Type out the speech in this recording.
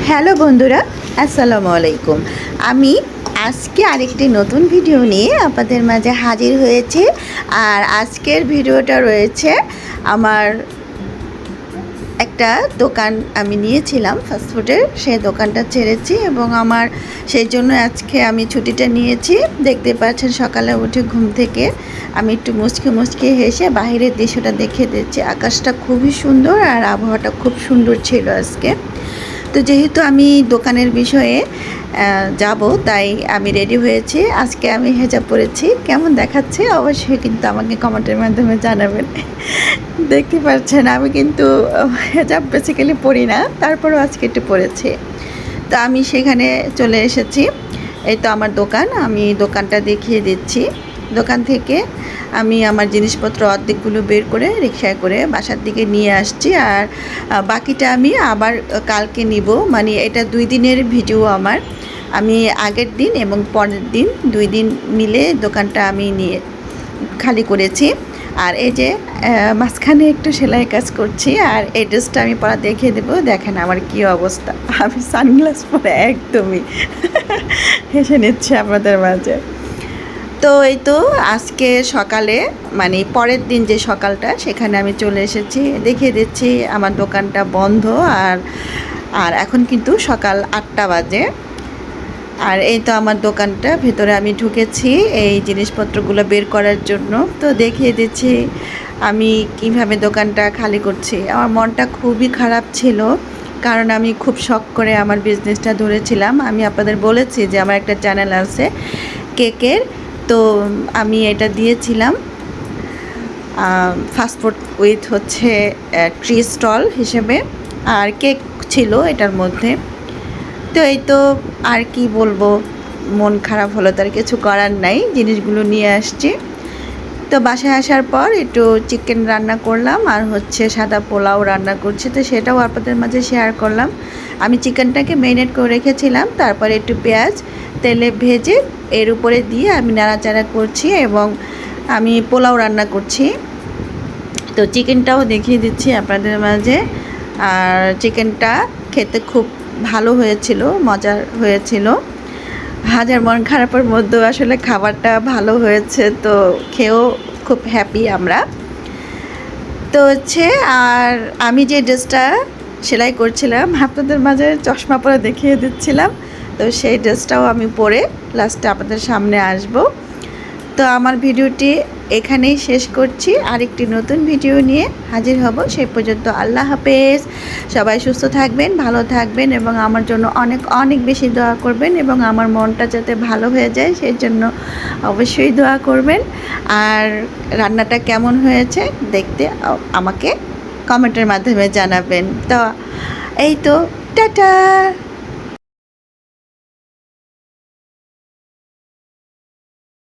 Hello বন্ধুরা, আসসালামু আলাইকুম। আমি আজকে আরেকটি নতুন ভিডিও নিয়ে আপনাদের মাঝে হাজির হয়েছি। আর আজকের ভিডিওটা রয়েছে আমার একটা দোকান আমি নিয়েছিলাম ফাস্টফুডের, সেই দোকানটা ছেড়েছি এবং আমার সেই জন্য আজকে আমি ছুটিটা নিয়েছি। দেখতে পাচ্ছেন সকালে উঠে ঘুম থেকে আমি একটু মুচকে মুচকে হেসে বাহিরের দৃশ্যটা দেখে দিচ্ছি। আকাশটা খুবই সুন্দর আর আবহাওয়াটা খুব সুন্দর ছিল আজকে। তো যেহেতু আমি দোকানের বিষয়ে যাব, তাই আমি রেডি হয়েছি। আজকে আমি হেজাব পরেছি, কেমন দেখাচ্ছে অবশ্যই কিন্তু আমাকে কমেন্টের মাধ্যমে জানাবেন। দেখতে পাচ্ছেন আমি কিন্তু হেজাব বেসিক্যালি পরি না, তারপরেও আজকে একটু পরেছি। তো আমি সেখানে চলে এসেছি। এই তো আমার দোকান, আমি দোকানটা দেখিয়ে দিচ্ছি। দোকান থেকে আমি আমার জিনিসপত্র অর্ধেকগুলো বের করে রিকশায় করে বাসার দিকে নিয়ে আসছি। আর বাকিটা আমি আবার কালকে নিব, মানে এটা 2 দিনের ভিডিও আমার। আমি আগের দিন এবং পরের দিন 2 দিন মিলে দোকানটা আমি নিয়ে খালি করেছি। আর এই যে মাঝখানে একটু সেলাই কাজ করছি। আর এই ড্রেসটা আমি পরা দেখিয়ে দেবো, দেখেন আমার কী অবস্থা। আমি সানগ্লাস পরে একদমই হেসে নিচ্ছি আপনাদের মাঝে। তো এই তো আজকে সকালে, মানে পরের দিন যে সকালটা, সেখানে আমি চলে এসেছি। দেখিয়ে দিচ্ছি আমার দোকানটা বন্ধ। আর আর এখন কিন্তু সকাল 8টা বাজে। আর এই তো আমার দোকানটা, ভেতরে আমি ঢুকেছি এই জিনিসপত্রগুলো বের করার জন্য। তো দেখিয়ে দিচ্ছি আমি কিভাবে দোকানটা খালি করছি। আমার মনটা খুবই খারাপ ছিল, কারণ আমি খুব শখ করে আমার বিজনেসটা ধরেছিলাম। আমি আপনাদের বলেছি যে আমার একটা চ্যানেল আছে কেকের, তো আমি এটা দিয়েছিলাম ফাস্টফুড উইথ হচ্ছে ট্রি স্টল হিসেবে, আর কেক ছিল এটার মধ্যে। তো এই তো আর কি বলবো, মন খারাপ হলো, তার কিছু করার নাই। জিনিসগুলো নিয়ে আসছি। তো বাসায় আসার পর একটু চিকেন রান্না করলাম, আর হচ্ছে সাদা পোলাও রান্না করছি, তো সেটাও আপনাদের মাঝে শেয়ার করলাম। আমি চিকেনটাকে ম্যারিনেট করে রেখেছিলাম, তারপরে একটু পেঁয়াজ তেলে ভেজে এর উপরে দিয়ে আমি নাড়াচাড়া করছি এবং আমি পোলাও রান্না করছি। তো চিকেনটাও দেখিয়ে দিচ্ছি আপনাদের মাঝে। আর চিকেনটা খেতে খুব ভালো হয়েছিল, মজার হয়েছিল। হাজার মন খারাপের মধ্যেও আসলে খাবারটা ভালো হয়েছে, তো খেয়েও খুব হ্যাপি আমরা। তো হচ্ছে, আর আমি যে ড্রেসটা সেলাই করছিলাম আপনাদের মাঝে চশমা পরে দেখিয়ে দিচ্ছিলাম, তো সেই ড্রেসটাও আমি পরে লাস্টে আপনাদের সামনে আসব। তো আমার ভিডিওটি এখানেই শেষ করছি। আরেকটি নতুন ভিডিও নিয়ে হাজির হব। সেই পর্যন্ত আল্লাহ হাফেজ। সবাই সুস্থ থাকবেন, ভালো থাকবেন এবং আমার জন্য অনেক অনেক বেশি দোয়া করবেন, এবং আমার মনটা যাতে ভালো হয়ে যায় সেই জন্য অবশ্যই দোয়া করবেন। আর রান্নাটা কেমন হয়েছে দেখতে আমাকে কমেন্টের মাধ্যমে জানাবেন। তো এই তো, টাটা।